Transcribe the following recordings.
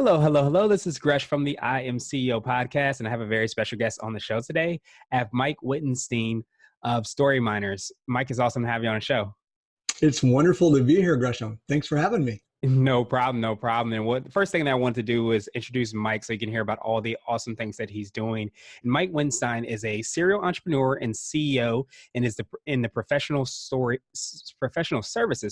Hello, hello, hello. This is Gresh from the I Am CEO podcast, and I have a very special guest on the show today. I have Mike Wittenstein of StoryMiners. Mike, is awesome to have you on the show. It's wonderful to be here, Gresham. Thanks for having me. No problem, no problem. And the first thing that I want to do is introduce Mike so you can hear about all the awesome things that he's doing. And Mike Wittenstein is a serial entrepreneur and CEO and is in the professional services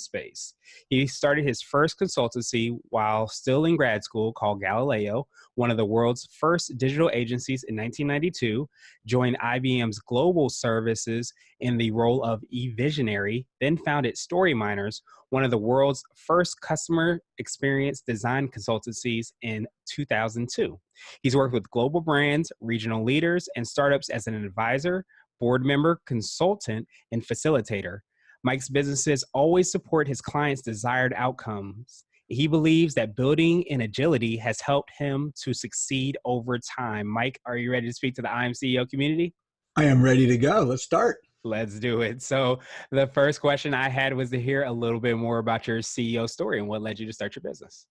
space. He started his first consultancy while still in grad school called GALILEO, one of the world's first digital agencies in 1992, joined IBM's global services in the role of eVisionary, then founded StoryMiners, one of the world's first customer experience design consultancies in 2002. He's worked with global brands, regional leaders, and startups as an advisor, board member, consultant, and facilitator. Mike's businesses always support his clients' desired outcomes. He believes that building in agility has helped him to succeed over time. Mike, are you ready to speak to the I Am CEO community? I am ready to go. Let's start. Let's do it. So the first question I had was to hear a little bit more about your CEO story and what led you to start your business.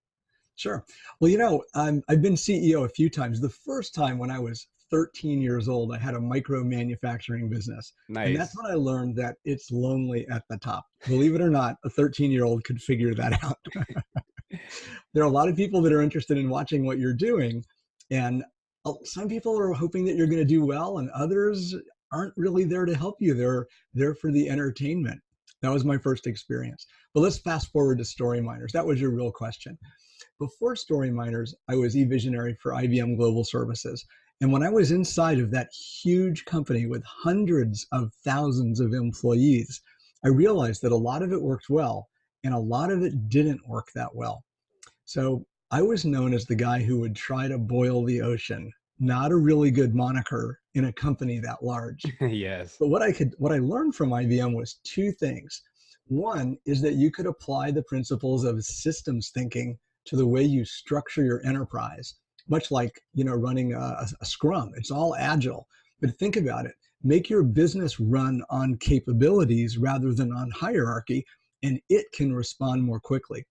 Sure. Well, I've been CEO a few times. The first time when I was 13 years old, I had a micro manufacturing business. Nice. And that's when I learned that it's lonely at the top. Believe it or not, a 13-year-old could figure that out. There are a lot of people that are interested in watching what you're doing. And some people are hoping that you're going to do well, and others aren't really there to help you. They're there for the entertainment. That was my first experience. But let's fast forward to StoryMiners. That was your real question. Before StoryMiners, I was eVisionary for IBM Global Services. And when I was inside of that huge company with hundreds of thousands of employees, I realized that a lot of it worked well and a lot of it didn't work that well. So I was known as the guy who would try to boil the ocean. Not a really good moniker in a company that large. Yes. But what I learned from IBM was two things. One is that you could apply the principles of systems thinking to the way you structure your enterprise, much like, running a scrum. It's all agile. But think about it. Make your business run on capabilities rather than on hierarchy, and it can respond more quickly.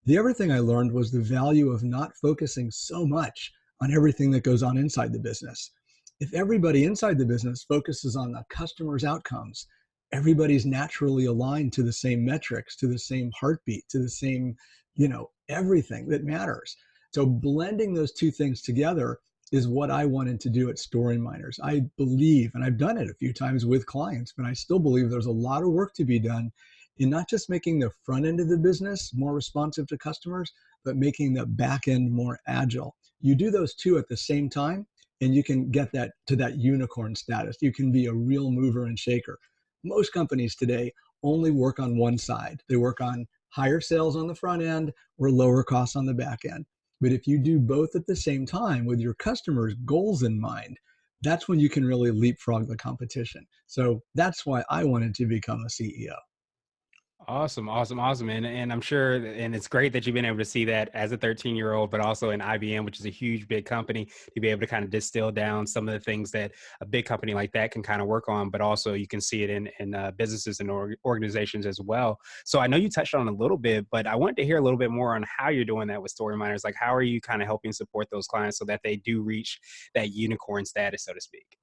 The other thing I learned was the value of not focusing so much on everything that goes on inside the business. If everybody inside the business focuses on the customer's outcomes, everybody's naturally aligned to the same metrics, to the same heartbeat, to the same, everything that matters. So blending those two things together is what I wanted to do at StoryMiners. I believe, and I've done it a few times with clients, but I still believe there's a lot of work to be done in not just making the front end of the business more responsive to customers, but making the back end more agile. You do those two at the same time, and you can get that to that unicorn status. You can be a real mover and shaker. Most companies today only work on one side. They work on higher sales on the front end or lower costs on the back end. But if you do both at the same time with your customers' goals in mind, that's when you can really leapfrog the competition. So that's why I wanted to become a CEO. Awesome, awesome, awesome. And I'm sure, and it's great that you've been able to see that as a 13-year-old, but also in IBM, which is a huge, big company, to be able to kind of distill down some of the things that a big company like that can kind of work on, but also you can see it in businesses and organizations as well. So I know you touched on it a little bit, but I wanted to hear a little bit more on how you're doing that with StoryMiners. Like, how are you kind of helping support those clients so that they do reach that unicorn status, so to speak?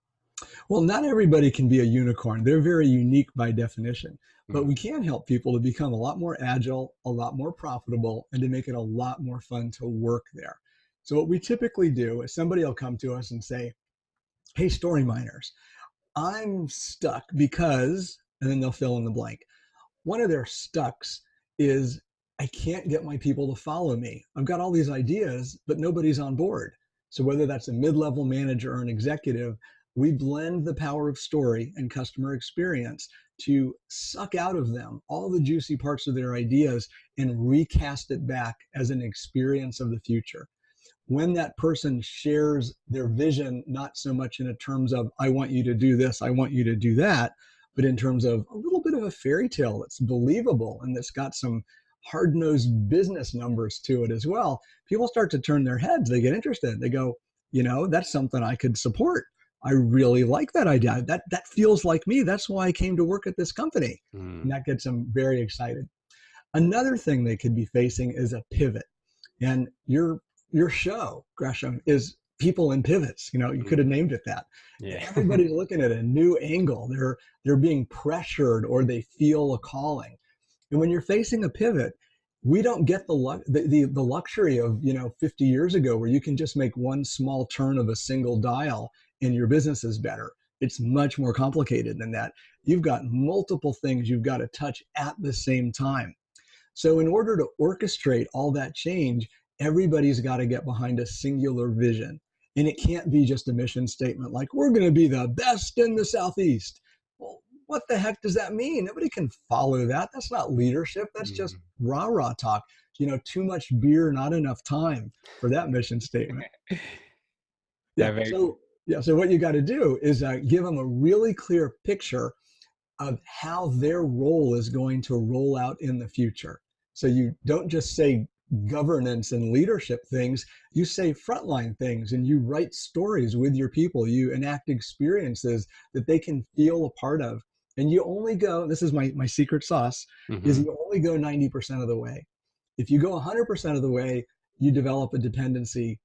Well, not everybody can be a unicorn. They're very unique by definition. But we can help people to become a lot more agile, a lot more profitable, and to make it a lot more fun to work there. So what we typically do is somebody will come to us and say, hey, StoryMiners, I'm stuck because, and then they'll fill in the blank. One of their stucks is I can't get my people to follow me. I've got all these ideas, but nobody's on board. So whether that's a mid-level manager or an executive, we blend the power of story and customer experience to suck out of them all the juicy parts of their ideas and recast it back as an experience of the future. When that person shares their vision, not so much in terms of, I want you to do this, I want you to do that, but in terms of a little bit of a fairy tale that's believable and that's got some hard-nosed business numbers to it as well, people start to turn their heads. They get interested. They go, that's something I could support. I really like that idea. That feels like me. That's why I came to work at this company. And that gets them very excited. Another thing they could be facing is a pivot. And you're your show, Gresham, is people in pivots. You could have Mhm. named it that. Yeah. Everybody's looking at a new angle. They're being pressured or they feel a calling. And when you're facing a pivot, we don't get the luxury of 50 years ago where you can just make one small turn of a single dial and your business is better. It's much more complicated than that. You've got multiple things you've got to touch at the same time. So, in order to orchestrate all that change, everybody's got to get behind a singular vision. And it can't be just a mission statement like, we're going to be the best in the Southeast. Well, what the heck does that mean? Nobody can follow that. That's not leadership. That's just Mhm. rah rah talk. Too much beer, not enough time for that mission statement. Yeah. That makes So what you got to do is give them a really clear picture of how their role is going to roll out in the future. So you don't just say governance and leadership things, you say frontline things and you write stories with your people, you enact experiences that they can feel a part of. And you only go, this is my secret sauce, is Mhm. you only go 90% of the way. If you go 100% of the way, you develop a dependency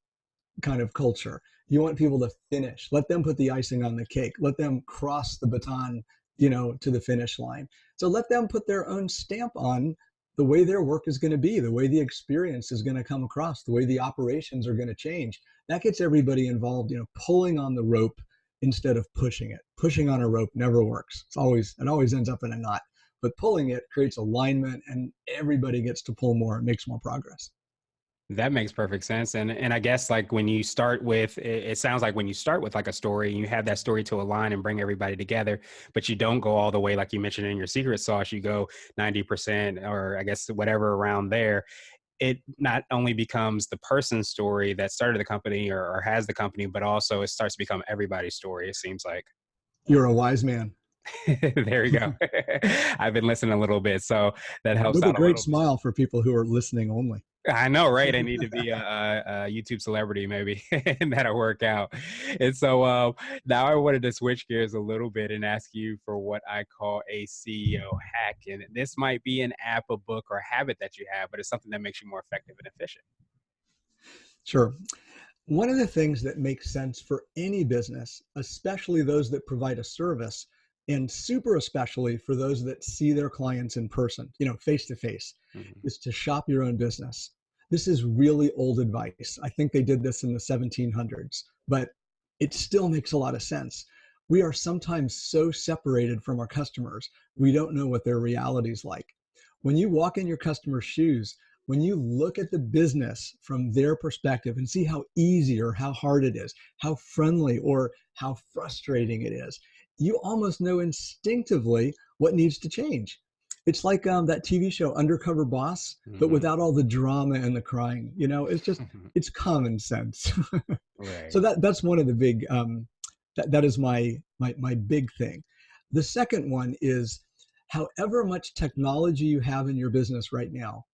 kind of culture. You want people to finish. Let them put the icing on the cake. Let them cross the baton, to the finish line. So let them put their own stamp on the way their work is going to be, the way the experience is going to come across, the way the operations are going to change. That gets everybody involved, pulling on the rope instead of pushing it. Pushing on a rope never works. It always ends up in a knot. But pulling it creates alignment and everybody gets to pull more, it makes more progress. That makes perfect sense. And I guess like when you start with it sounds like when you start with like a story and you have that story to align and bring everybody together, but you don't go all the way like you mentioned in your secret sauce, you go 90% or I guess whatever around there. It not only becomes the person's story that started the company or has the company, but also it starts to become everybody's story, it seems like. You're a wise man. There you go. I've been listening a little bit, so that helps With a out a great little bit. smile for people who are listening only. I know, right? I need to be a YouTube celebrity, maybe, and that'll work out. And so now I wanted to switch gears a little bit and ask you for what I call a CEO hack. And this might be an app, a book, or habit that you have, but it's something that makes you more effective and efficient. Sure. One of the things that makes sense for any business, especially those that provide a service, and super especially for those that see their clients in person, face to face, Mhm. is to shop your own business. This is really old advice. I think they did this in the 1700s, but it still makes a lot of sense. We are sometimes so separated from our customers, we don't know what their reality is like. When you walk in your customer's shoes, when you look at the business from their perspective and see how easy or how hard it is, how friendly or how frustrating it is, you almost know instinctively what needs to change. It's like that TV show Undercover Boss, but Mhm. without all the drama and the crying. It's common sense. So Right. that's one of the big that is my big thing. The second one is however much technology you have in your business right now,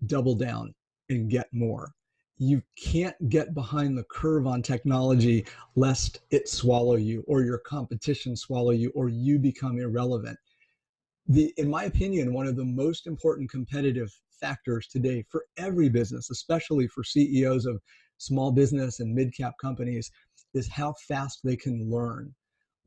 double down and get more. You can't get behind the curve on technology lest it swallow you or your competition swallow you or you become irrelevant. In my opinion, one of the most important competitive factors today for every business, especially for CEOs of small business and mid-cap companies, is how fast they can learn.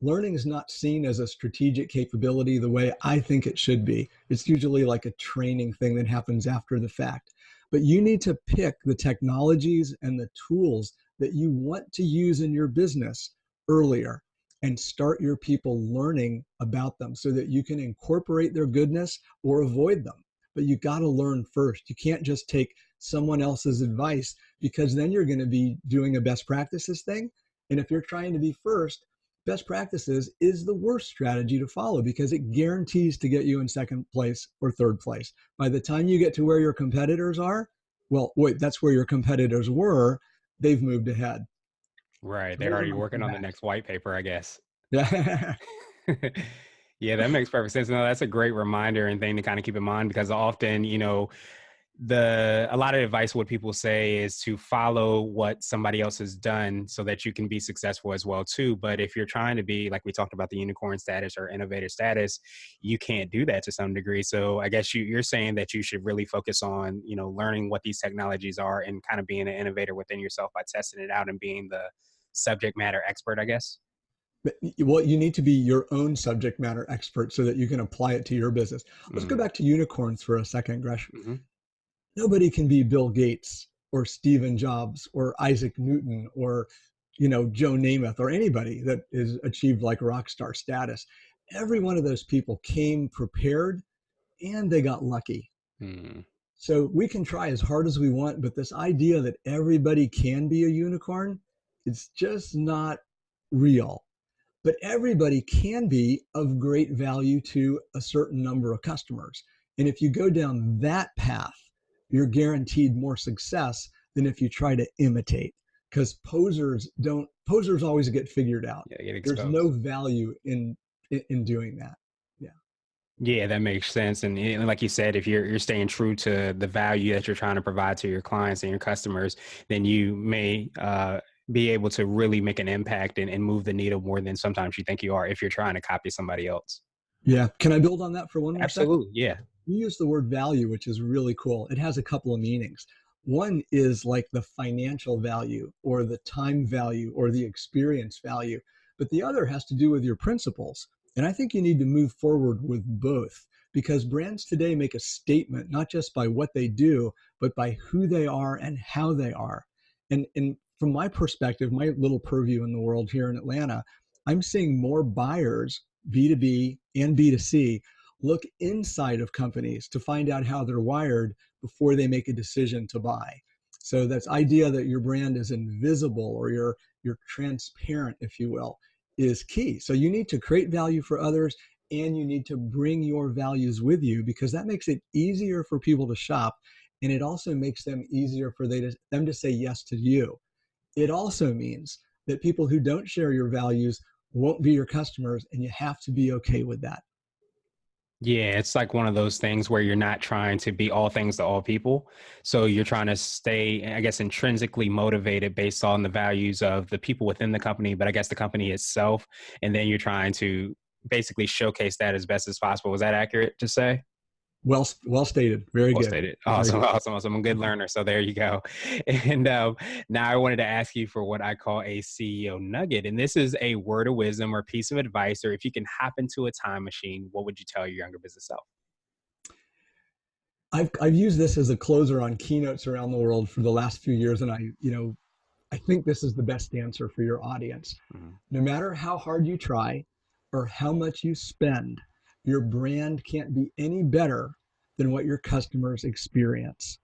Learning is not seen as a strategic capability the way I think it should be. It's usually like a training thing that happens after the fact. But you need to pick the technologies and the tools that you want to use in your business earlier and start your people learning about them so that you can incorporate their goodness or avoid them. But you got to learn first. You can't just take someone else's advice because then you're going to be doing a best practices thing. And if you're trying to be first, best practices is the worst strategy to follow because it guarantees to get you in second place or third place. By the time you get to where your competitors are, well, wait, that's where your competitors were. They've moved ahead. Right. So They're those are already my working two on the hacks. next white paper, I guess. Yeah. Yeah, that makes perfect sense. No, that's a great reminder and thing to kind of keep in mind because often, a lot of advice what people say is to follow what somebody else has done so that you can be successful as well too. But if you're trying to be, like we talked about, the unicorn status or innovator status, you can't do that to some degree. So I guess you're saying that you should really focus on, learning what these technologies are and kind of being an innovator within yourself by testing it out and being the subject matter expert, I guess. Well, you need to be your own subject matter expert so that you can apply it to your business. Let's go Mm, back to unicorns for a second, Gresh. mhm. Nobody can be Bill Gates or Stephen Jobs or Isaac Newton or Joe Namath or anybody that is achieved like rock star status. Every one of those people came prepared and they got lucky. Mm. So we can try as hard as we want, but this idea that everybody can be a unicorn, it's just not real. But everybody can be of great value to a certain number of customers. And if you go down that path, you're guaranteed more success than if you try to imitate, because posers always get figured out. Yeah, get There's no exposed. value in doing that. Yeah. Yeah, that makes sense. And like you said, if you're staying true to the value that you're trying to provide to your clients and your customers, then you may be able to really make an impact and move the needle more than sometimes you think you are if you're trying to copy somebody else. Yeah. Can I build on that for one more second? Absolutely. Yeah. You use the word value, which is really cool. It has a couple of meanings. One is like the financial value or the time value or the experience value, but the other has to do with your principles. And I think you need to move forward with both, because brands today make a statement not just by what they do, but by who they are and how they are. And from my perspective, my little purview in the world here in Atlanta, I'm seeing more buyers, B2B and B2C, look inside of companies to find out how they're wired before they make a decision to buy. So that's idea that your brand is invisible or you're transparent, if you will, is key. So you need to create value for others and you need to bring your values with you, because that makes it easier for people to shop, and it also makes them easier for them to say yes to you. It also means that people who don't share your values won't be your customers, and you have to be okay with that. Yeah, it's like one of those things where you're not trying to be all things to all people. So you're trying to stay, I guess, intrinsically motivated based on the values of the people within the company, but I guess the company itself. And then you're trying to basically showcase that as best as possible. Was that accurate to say? Well stated. Very Well good. stated. Very Awesome, good. awesome, awesome. I'm a good learner. So there you go. And now I wanted to ask you for what I call a CEO nugget. And this is a word of wisdom or piece of advice, or if you can hop into a time machine, what would you tell your younger business self? I've used this as a closer on keynotes around the world for the last few years, and I think this is the best answer for your audience. Mhm. No matter how hard you try or how much you spend, your brand can't be any better than what your customers experience.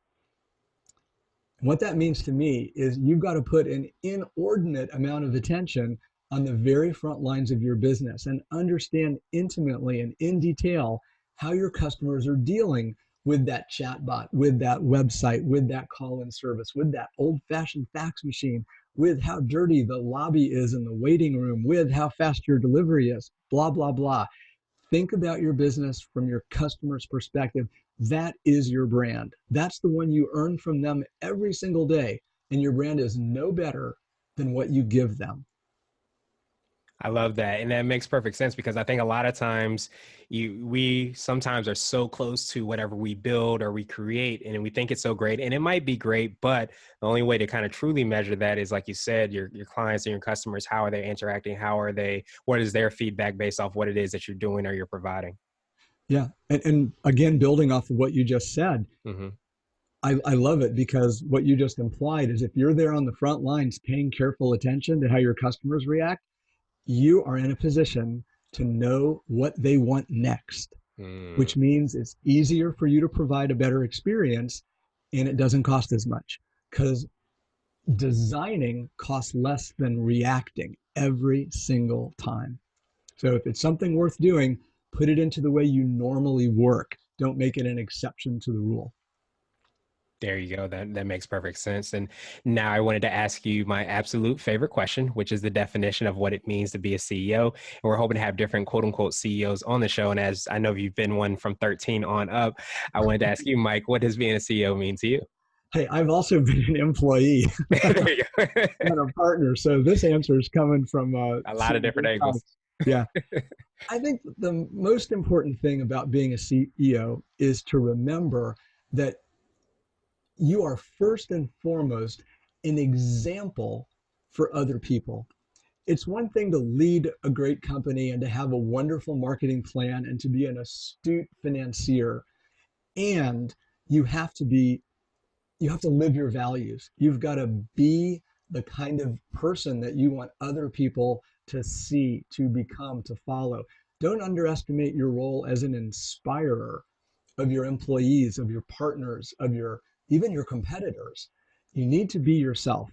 And what that means to me is you've got to put an inordinate amount of attention on the very front lines of your business and understand intimately and in detail how your customers are dealing with that chatbot, with that website, with that call-in service, with that old-fashioned fax machine, with how dirty the lobby is in the waiting room, with how fast your delivery is, blah, blah, blah. Think about your business from your customer's perspective. That is your brand. That's the one you earn from them every single day. And your brand is no better than what you give them. I love that. And that makes perfect sense because I think a lot of times we sometimes are so close to whatever we build or we create and we think it's so great. And it might be great, but the only way to kind of truly measure that is, like you said, your clients and your customers, how are they interacting? What is their feedback based off what it is that you're doing or you're providing? Yeah. And again, building off of what you just said, Hmm. I love it, because what you just implied is if you're there on the front lines paying careful attention to how your customers react, you are in a position to know what they want next, Mm. which means it's easier for you to provide a better experience and it doesn't cost as much, because designing costs less than reacting every single time. So if it's something worth doing, put it into the way you normally work. Don't make it an exception to the rule. There you go. That makes perfect sense. And now I wanted to ask you my absolute favorite question, which is the definition of what it means to be a CEO. And we're hoping to have different quote unquote CEOs on the show. And as I know you've been one from 13 on up, I wanted to ask you, Mike, what does being a CEO mean to you? Hey, I've also been an employee There you go. and a partner. So this answer is coming from A lot of different CEO. angles. Yeah. I think the most important thing about being a CEO is to remember that you are first and foremost an example for other people. It's one thing to lead a great company and to have a wonderful marketing plan and to be an astute financier. And you have to be, you have to live your values. You've got to be the kind of person that you want other people to see, to become, to follow. Don't underestimate your role as an inspirer of your employees, of your partners, of your even your competitors. You need to be yourself.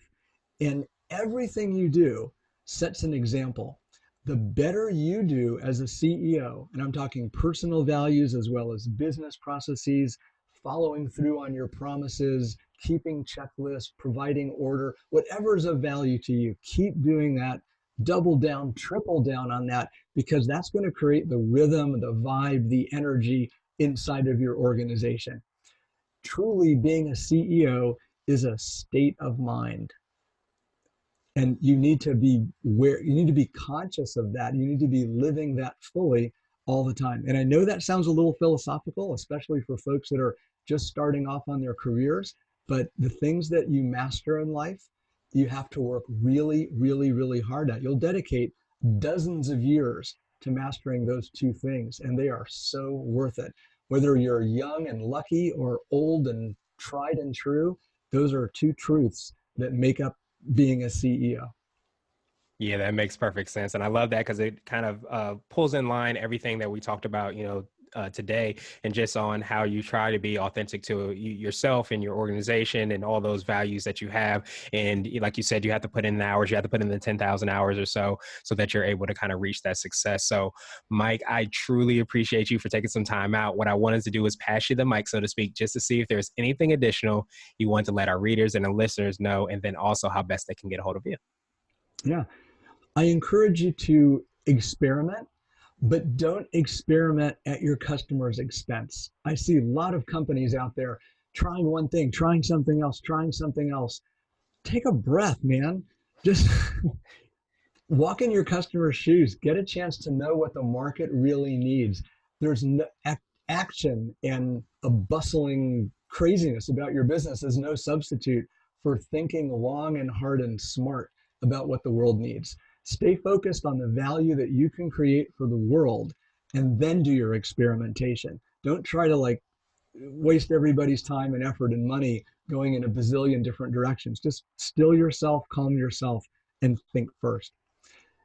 And everything you do sets an example. The better you do as a CEO, and I'm talking personal values as well as business processes, following through on your promises, keeping checklists, providing order, whatever is of value to you, keep doing that. Double down, triple down on that, because that's going to create the rhythm, the vibe, the energy inside of your organization. Truly being a CEO is a state of mind. And you need to be aware, you need to be conscious of that. You need to be living that fully all the time. And I know that sounds a little philosophical, especially for folks that are just starting off on their careers, but the things that you master in life, you have to work really, really, really hard at. You'll dedicate dozens of years to mastering those two things, and they are so worth it. Whether you're young and lucky or old and tried and true, those are two truths that make up being a CEO. Yeah, that makes perfect sense. And I love that because it kind of pulls in line everything that we talked about, today, and just on how you try to be authentic to yourself and your organization and all those values that you have. And like you said, you have to put in the hours, you have to put in the 10,000 hours or so that you're able to kind of reach that success. So Mike, I truly appreciate you for taking some time out. What I wanted to do is pass you the mic, so to speak, just to see if there's anything additional you want to let our readers and the listeners know, and then also how best they can get a hold of you. Yeah. I encourage you to experiment, but don't experiment at your customer's expense. I see a lot of companies out there trying one thing, trying something else, trying something else. Take a breath, man. Just walk in your customer's shoes, get a chance to know what the market really needs. There's no action and a bustling craziness about your business is no substitute for thinking long and hard and smart about what the world needs. Stay focused on the value that you can create for the world and then do your experimentation. Don't try to waste everybody's time and effort and money going in a bazillion different directions. Just still yourself, calm yourself, and think first.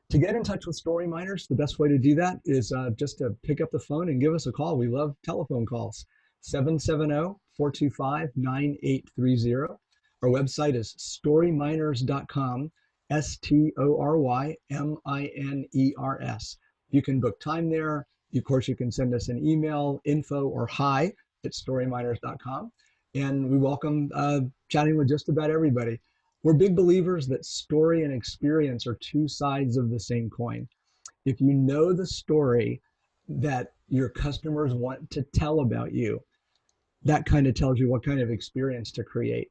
To get in touch with StoryMiners, the best way to do that is just to pick up the phone and give us a call. We love telephone calls. 770-425-9830. Our website is StoryMiners.com, StoryMiners. You can book time there. Of course, you can send us an email, info or hi at StoryMiners.com. And we welcome chatting with just about everybody. We're big believers that story and experience are two sides of the same coin. If you know the story that your customers want to tell about you, that kind of tells you what kind of experience to create.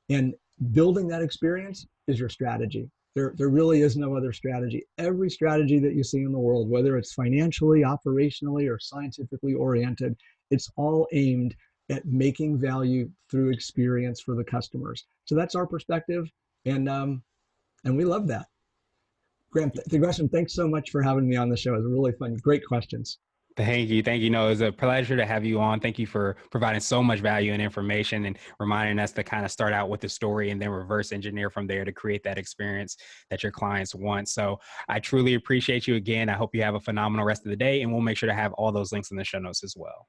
And building that experience is your strategy. There really is no other strategy. Every strategy that you see in the world, whether it's financially, operationally, or scientifically oriented, it's all aimed at making value through experience for the customers. So that's our perspective, and we love that. Graham, Gresham, thanks so much for having me on the show. It was really fun. Great questions. Thank you. Thank you. No, it was a pleasure to have you on. Thank you for providing so much value and information and reminding us to kind of start out with the story and then reverse engineer from there to create that experience that your clients want. So I truly appreciate you again. I hope you have a phenomenal rest of the day, and we'll make sure to have all those links in the show notes as well.